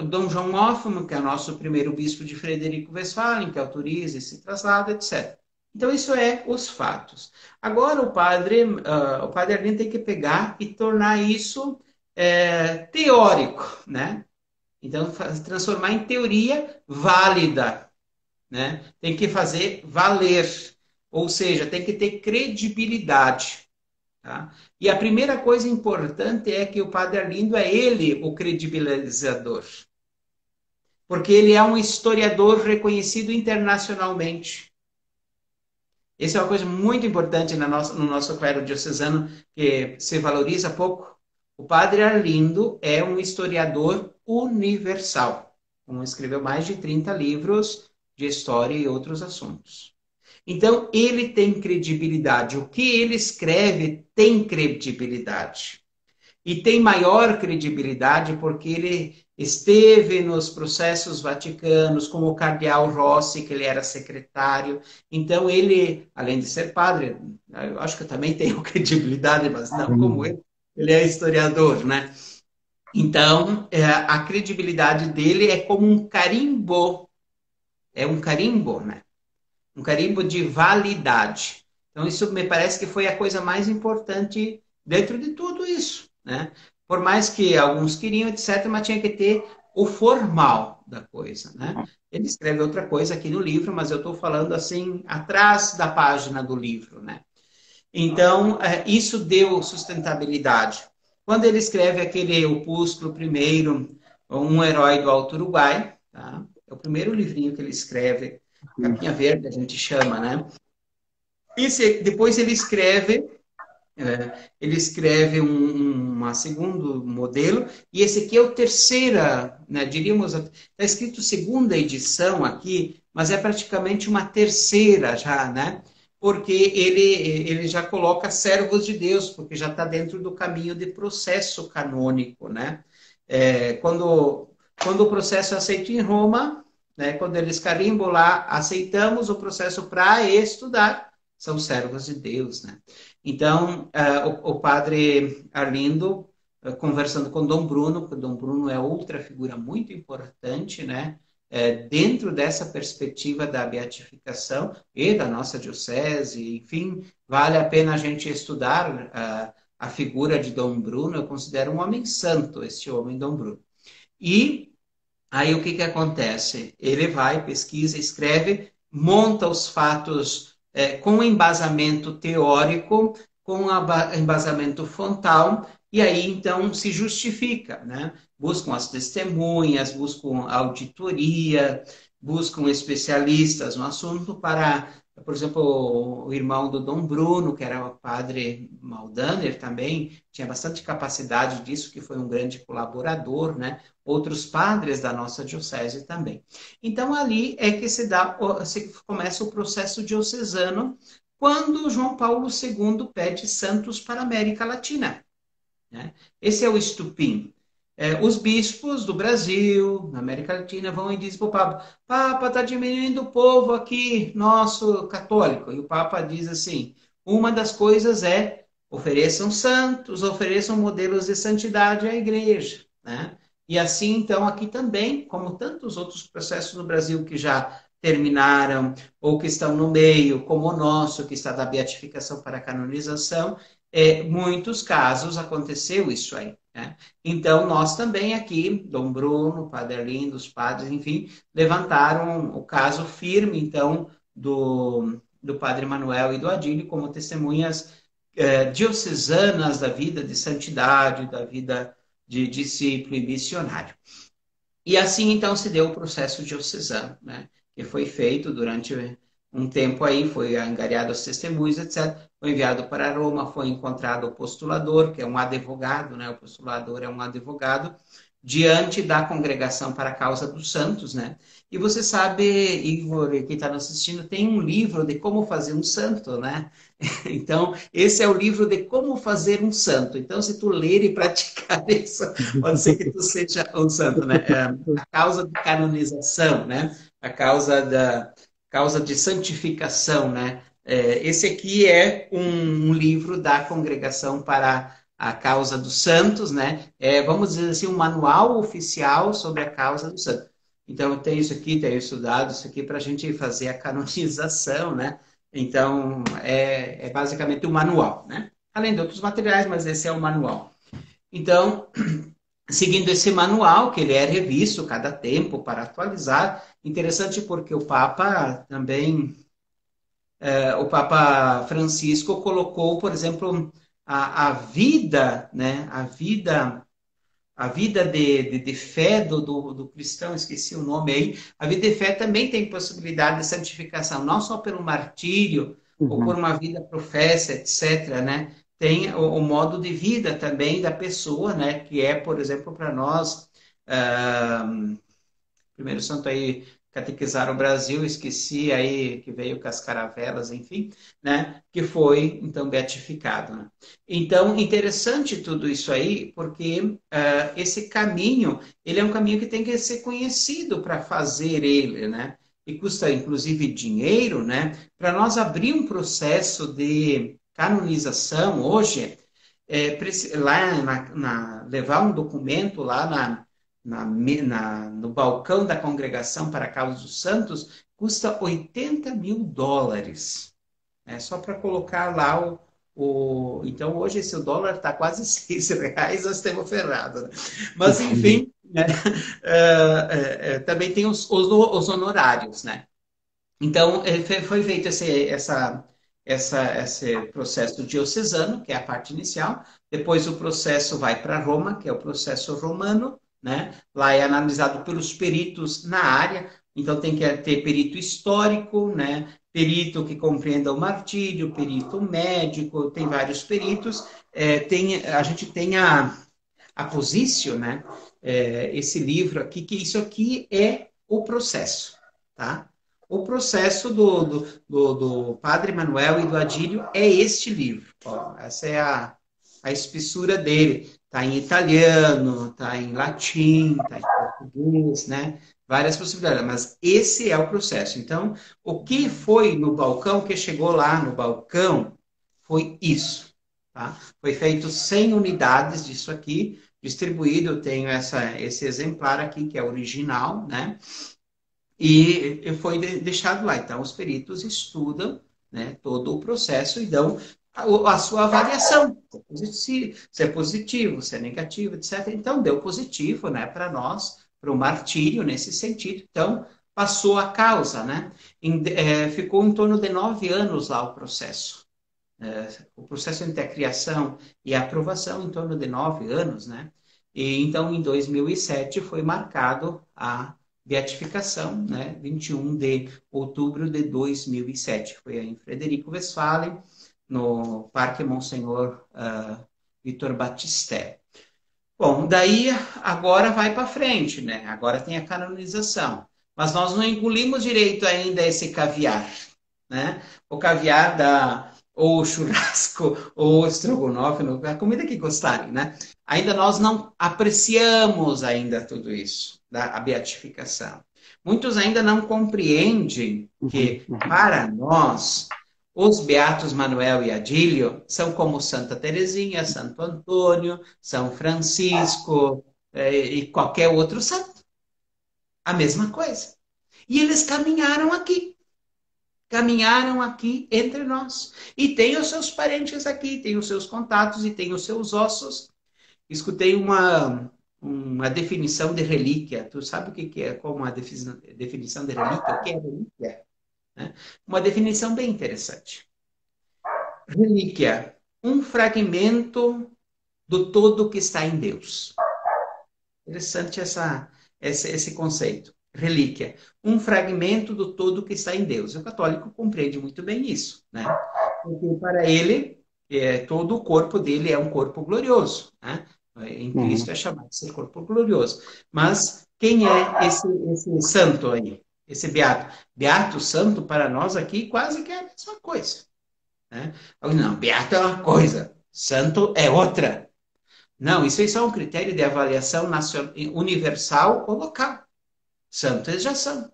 Dom João Hoffmann, que é o nosso primeiro bispo de Frederico Westphalen, que autoriza esse traslado, etc. Então, isso é os fatos. Agora, o padre Arlindo tem que pegar e tornar isso teórico, né? Então, transformar em teoria válida, né? Tem que fazer valer, ou seja, tem que ter credibilidade. Tá? E a primeira coisa importante é que o padre Arlindo é ele o credibilizador, porque ele é um historiador reconhecido internacionalmente. Essa é uma coisa muito importante no nosso clero diocesano, que se valoriza pouco. O padre Arlindo é um historiador universal, escreveu mais de 30 livros de história e outros assuntos. Então, ele tem credibilidade. O que ele escreve tem credibilidade. E tem maior credibilidade porque ele esteve nos processos vaticanos, como o cardeal Rossi, que ele era secretário. Então, ele, além de ser padre, eu acho que eu também tenho credibilidade, mas não como ele é historiador, né? Então, a credibilidade dele é como um carimbo. É um carimbo, né? Um carimbo de validade. Então, isso me parece que foi a coisa mais importante dentro de tudo isso, né? Por mais que alguns queriam, etc., mas tinha que ter o formal da coisa, né? Ele escreve outra coisa aqui no livro, mas eu estou falando assim, atrás da página do livro, né? Então, isso deu sustentabilidade. Quando ele escreve aquele opúsculo primeiro, Um Herói do Alto Uruguai, tá? É o primeiro livrinho que ele escreve, Capinha Verde, a gente chama, né? Depois ele escreve um segundo modelo, e esse aqui é o terceira, né, diríamos, está escrito segunda edição aqui, mas é praticamente uma terceira já, né? Porque ele já coloca servos de Deus, porque já está dentro do caminho de processo canônico, né? Quando o processo é aceito em Roma, né, quando eles carimbam lá, aceitamos o processo para estudar, são servos de Deus, né? Então, o padre Arlindo, conversando com Dom Bruno, que Dom Bruno é outra figura muito importante, né? Dentro dessa perspectiva da beatificação e da nossa diocese, enfim, vale a pena a gente estudar a figura de Dom Bruno. Eu considero um homem santo, este homem Dom Bruno. E aí o que acontece? Ele vai, pesquisa, escreve, monta os fatos com embasamento teórico, com embasamento frontal, e aí então se justifica, né? Buscam as testemunhas, buscam auditoria, buscam especialistas no assunto para, por exemplo, o irmão do Dom Bruno, que era o padre Maldaner também, tinha bastante capacidade disso, que foi um grande colaborador, né? Outros padres da nossa diocese também. Então, ali é que se começa o processo diocesano, quando João Paulo II pede santos para a América Latina, né? Esse é o estupim. Os bispos do Brasil, na América Latina, vão e dizem para o Papa: Papa, está diminuindo o povo aqui, nosso católico. E o Papa diz assim: uma das coisas é ofereçam santos, ofereçam modelos de santidade à igreja, né? E assim, então, aqui também, como tantos outros processos no Brasil que já terminaram ou que estão no meio, como o nosso, que está da beatificação para a canonização, muitos casos aconteceu isso aí, né? Então, nós também aqui, Dom Bruno, Padre Arlindo, os padres, enfim, levantaram o caso firme, então, do Padre Manuel e do Adílio como testemunhas diocesanas da vida de santidade, da vida de discípulo e missionário. E assim, então, se deu o processo diocesano, né? Que foi feito durante um tempo aí, foi angariado as testemunhas, etc. Foi enviado para Roma, foi encontrado o postulador, que é um advogado, né? O postulador é um advogado, diante da Congregação para a Causa dos Santos, né? E você sabe, Igor, e quem está nos assistindo, tem um livro de como fazer um santo, né? Então, esse é o livro de como fazer um santo. Então, se tu ler e praticar isso, pode ser que tu seja um santo, né? A causa de canonização, né? A causa de santificação, né? Esse aqui é um livro da Congregação para a Causa dos Santos, né? Vamos dizer assim, um manual oficial sobre a causa dos santos. Então, eu tenho isso aqui, tenho estudado isso aqui para a gente fazer a canonização, né? Então, é basicamente o manual, né? Além de outros materiais, mas esse é o manual. Então, seguindo esse manual, que ele é revisto cada tempo para atualizar, interessante porque o Papa também, o Papa Francisco colocou, por exemplo, a vida, né? A vida de fé do cristão, esqueci o nome aí, a vida de fé também tem possibilidade de santificação, não só pelo martírio, ou por Uhum. uma vida professa, etc., né? Tem o modo de vida também da pessoa, né? Que é, por exemplo, para nós, uh, primeiro santo aí catequizar o Brasil, esqueci aí que veio com as caravelas, enfim, né? Que foi então beatificado. Né? Então interessante tudo isso aí, porque esse caminho ele é um caminho que tem que ser conhecido para fazer ele, né? E custa inclusive dinheiro, né? Para nós abrir um processo de canonização hoje, lá levar um documento lá no balcão da congregação para a causa dos santos, custa US$ 80.000. Só para colocar lá Então, hoje, se o dólar está quase R$ 6, nós temos ferrado. Né? Mas, enfim, né? Também tem os honorários, né? Então, foi feito esse processo diocesano, que é a parte inicial. Depois o processo vai para Roma, que é o processo romano, né? Lá é analisado pelos peritos na área. Então, tem que ter perito histórico, né? Perito que compreenda o martírio, perito médico, tem vários peritos. A gente tem a Positio, né? Esse livro aqui, que isso aqui é o processo, tá? O processo do Padre Manuel e do Adílio é este livro. Ó, essa é a espessura dele. Está em italiano, está em latim, está em português, né? Várias possibilidades, mas esse é o processo. Então, o que foi no balcão, o que chegou lá no balcão, foi isso. Tá? Foi feito 100 unidades disso aqui, distribuído. Eu tenho esse exemplar aqui, que é original, né? E foi deixado lá. Então, os peritos estudam, né, todo o processo e dão a sua avaliação. Se é positivo, se é negativo, etc. Então, deu positivo, né, para nós, para o martírio nesse sentido. Então, passou a causa, né? Ficou em torno de 9 anos lá o processo. O processo entre a criação e a aprovação em torno de 9 anos, né? E então, em 2007, foi marcado a beatificação, né? 21 de outubro de 2007. Foi em Frederico Westphalen, no Parque Monsenhor Vitor Batistella. Bom, daí agora vai para frente, né? Agora tem a canonização. Mas nós não engolimos direito ainda esse caviar, né? O caviar ou o churrasco, ou o estrogonofe, a comida que gostarem, né? Ainda nós não apreciamos ainda tudo isso, a beatificação. Muitos ainda não compreendem que, para nós, os beatos Manuel e Adílio são como Santa Teresinha, Santo Antônio, São Francisco e qualquer outro santo. A mesma coisa. E eles caminharam aqui entre nós. E tem os seus parentes aqui, tem os seus contatos e tem os seus ossos. Escutei uma definição de relíquia. Tu sabe o que é? Qual uma definição de relíquia? O que é relíquia? Né? Uma definição bem interessante. Relíquia, um fragmento do todo que está em Deus. Interessante esse conceito. Relíquia, um fragmento do todo que está em Deus. O católico compreende muito bem isso, né? Porque para ele, todo o corpo dele é um corpo glorioso, né? Em Cristo é chamado de ser corpo glorioso. Mas Quem é esse santo aí? Esse beato? Beato, santo, para nós aqui, quase que é a mesma coisa. Né? Não, beato é uma coisa, santo é outra. Não, isso aí só é um critério de avaliação universal ou local. Santos eles já são.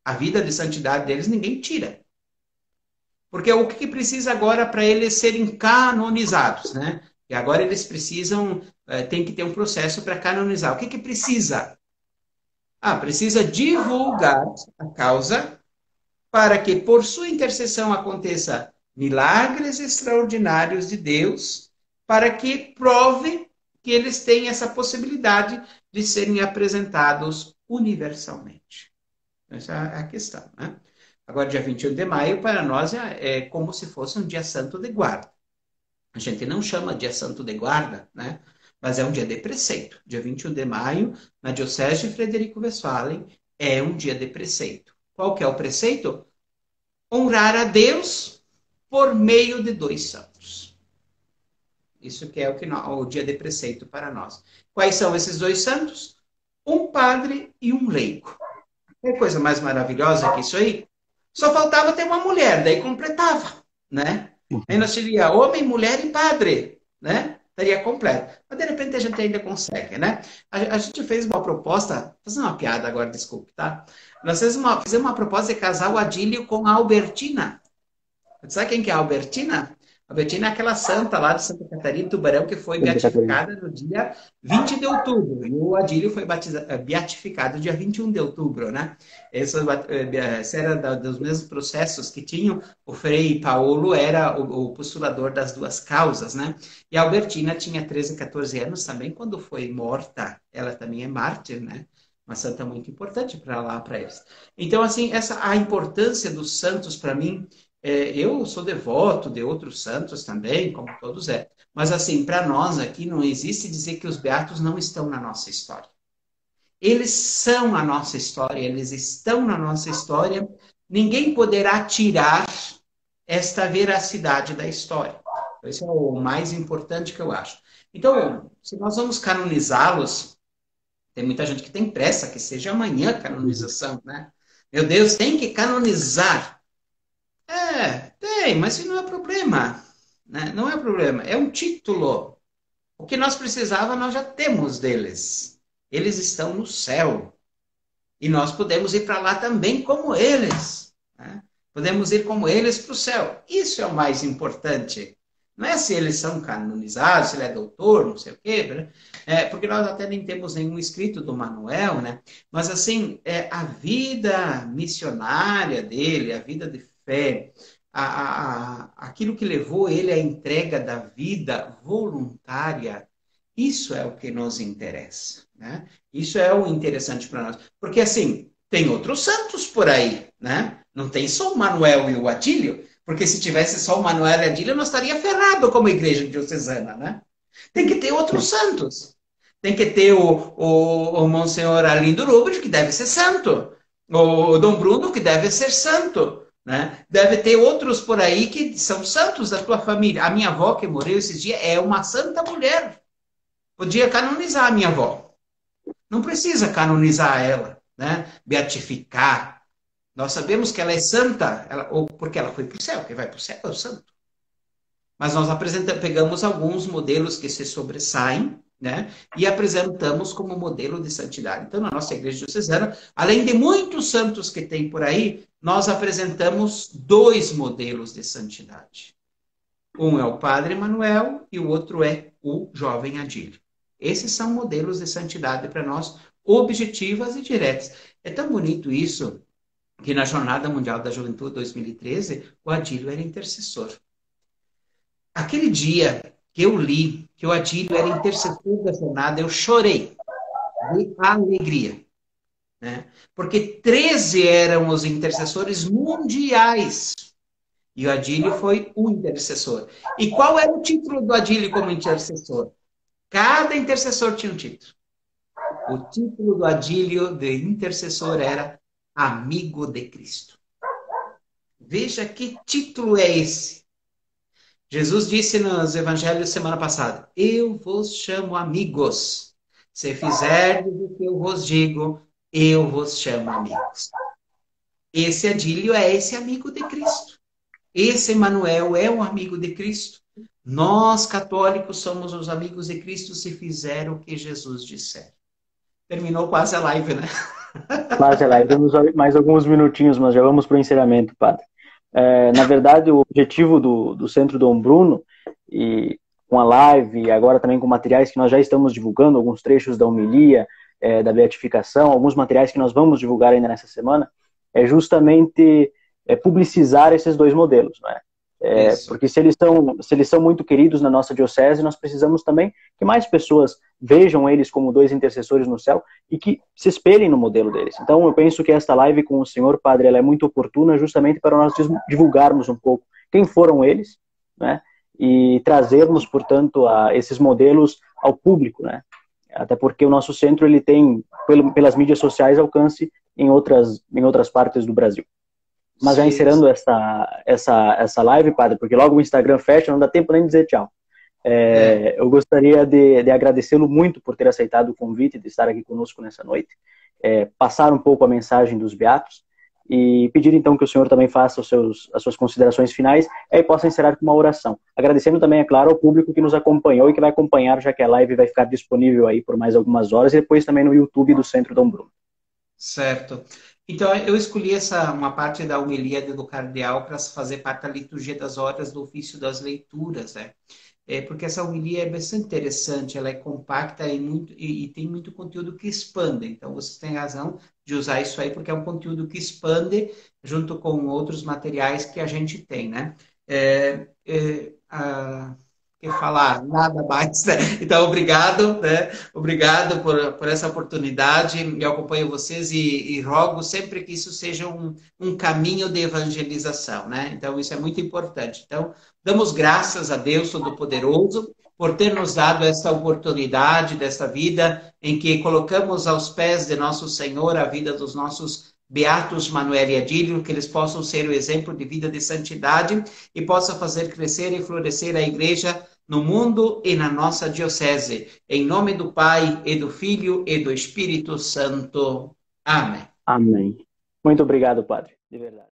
A vida de santidade deles ninguém tira. Porque o que precisa agora para eles serem canonizados, né? E agora eles precisam, tem que ter um processo para canonizar. O que precisa? Precisa divulgar a causa para que por sua intercessão aconteça milagres extraordinários de Deus, para que prove que eles têm essa possibilidade de serem apresentados universalmente. Essa é a questão, né? Agora, dia 21 de maio, para nós, é como se fosse um dia santo de guarda. A gente não chama dia santo de guarda, né? Mas é um dia de preceito. Dia 21 de maio, na Diocese de Frederico Westphalen, é um dia de preceito. Qual que é o preceito? Honrar a Deus por meio de 2 santos. Isso que é o dia de preceito para nós. Quais são esses 2 santos? Um padre e um leigo. Que coisa mais maravilhosa que isso aí? Só faltava ter uma mulher, daí completava, né? Aí nós teríamos homem, mulher e padre, né? Estaria completo. Mas de repente a gente ainda consegue, né? A gente fez uma proposta, vou fazer uma piada agora, desculpe, tá? Nós fizemos uma proposta de casar o Adílio com a Albertina. Sabe quem que é a Albertina? A Albertina é aquela santa lá de Santa Catarina, Tubarão, que foi beatificada no dia 20 de outubro. E o Adílio foi beatificado dia 21 de outubro, né? Esse era dos mesmos processos que tinham. O Frei Paulo era o postulador das 2 causas, né? E a Albertina tinha 13, 14 anos também, quando foi morta. Ela também é mártir, né? Uma santa muito importante para eles. Então, assim, a importância dos santos, para mim, eu sou devoto de outros santos também, como todos é. Mas, assim, para nós aqui não existe dizer que os beatos não estão na nossa história. Eles são a nossa história, eles estão na nossa história. Ninguém poderá tirar esta veracidade da história. Esse é o mais importante que eu acho. Então, se nós vamos canonizá-los, tem muita gente que tem pressa, que seja amanhã a canonização, né? Meu Deus, tem que canonizar. Tem, mas isso não é problema. Né? Não é problema. É um título. O que nós precisávamos, nós já temos deles. Eles estão no céu. E nós podemos ir para lá também como eles. Né? Podemos ir como eles para o céu. Isso é o mais importante. Não é se eles são canonizados, se ele é doutor, não sei o quê, né? Porque nós até nem temos nenhum escrito do Manuel, né? Mas, assim, a vida missionária dele, a vida de fé, aquilo que levou ele à entrega da vida voluntária, isso é o que nos interessa, né? Isso é o interessante para nós. Porque, assim, tem outros santos por aí, né? Não tem só o Manuel e o Atílio, porque se tivesse só o Manuel e o Atílio, nós estaria ferrado como igreja diocesana, né? Tem que ter outros santos. Tem que ter o Monsenhor Arlindo Rubens, que deve ser santo. O Dom Bruno, que deve ser santo. Né? Deve ter outros por aí que são santos da tua família. A minha avó, que morreu esses dias, é uma santa mulher. Podia canonizar a minha avó. Não precisa canonizar ela, né? Beatificar. Nós sabemos que ela é santa, ou porque ela foi para o céu. Quem vai para o céu é o santo. Mas nós pegamos alguns modelos que se sobressaem, né? E apresentamos como modelo de santidade. Então, na nossa igreja diocesana, além de muitos santos que tem por aí, nós apresentamos 2 modelos de santidade. Um é o Padre Manuel e o outro é o jovem Adílio. Esses são modelos de santidade para nós, objetivas e diretas. É tão bonito isso, que na Jornada Mundial da Juventude 2013, o Adílio era intercessor. Aquele dia que eu li que o Adílio era intercessor da jornada, eu chorei de alegria. Né? Porque 13 eram os intercessores mundiais. E o Adílio foi o intercessor. E qual era o título do Adílio como intercessor? Cada intercessor tinha um título. O título do Adílio de intercessor era Amigo de Cristo. Veja que título é esse. Jesus disse nos evangelhos semana passada, eu vos chamo amigos. Se fizerdes o que eu vos digo, eu vos chamo amigos. Esse Adílio é esse amigo de Cristo. Esse Emanuel é um amigo de Cristo. Nós, católicos, somos os amigos de Cristo se fizer o que Jesus disser. Terminou quase a live, né? Quase lá, temos mais alguns minutinhos, mas já vamos para o encerramento, padre. Na verdade, o objetivo do Centro Dom Bruno, e com a live, e agora também com materiais que nós já estamos divulgando, alguns trechos da homilia, da beatificação, alguns materiais que nós vamos divulgar ainda nessa semana, é justamente publicizar esses dois modelos, né? Isso. Porque se eles são muito queridos na nossa diocese, nós precisamos também que mais pessoas vejam eles como dois intercessores no céu e que se espelhem no modelo deles. Então, eu penso que esta live com o senhor padre, ela é muito oportuna justamente para nós divulgarmos um pouco quem foram eles, né? E trazermos, portanto, esses modelos ao público, né? Até porque o nosso centro ele tem, pelas mídias sociais, alcance em outras partes do Brasil. Mas já Sim. encerrando essa live, padre, porque logo o Instagram fecha, não dá tempo nem de dizer tchau. É. Eu gostaria de agradecê-lo muito por ter aceitado o convite de estar aqui conosco nessa noite, passar um pouco a mensagem dos Beatos e pedir então que o senhor também faça as suas considerações finais e possa encerrar com uma oração. Agradecendo também, é claro, ao público que nos acompanhou e que vai acompanhar, já que a live vai ficar disponível aí por mais algumas horas e depois também no YouTube do Centro Dom Bruno. Certo. Então, eu escolhi uma parte da homilia do cardeal para fazer parte da liturgia das horas do ofício das leituras, né? Porque essa homilia é bastante interessante, ela é compacta e tem muito conteúdo que expande. Então, vocês têm razão de usar isso aí, porque é um conteúdo que expande junto com outros materiais que a gente tem, né? Que falar, nada mais, né? Então, obrigado, né? Obrigado por essa oportunidade. Eu acompanho vocês e rogo sempre que isso seja um caminho de evangelização, né? Então, isso é muito importante. Então, damos graças a Deus Todo-Poderoso por ter nos dado essa oportunidade dessa vida em que colocamos aos pés de nosso Senhor a vida dos nossos Beatos Manuel e Adílio, que eles possam ser o exemplo de vida de santidade e possa fazer crescer e florescer a igreja no mundo e na nossa diocese. Em nome do Pai, e do Filho, e do Espírito Santo. Amém. Amém. Muito obrigado, padre, de verdade.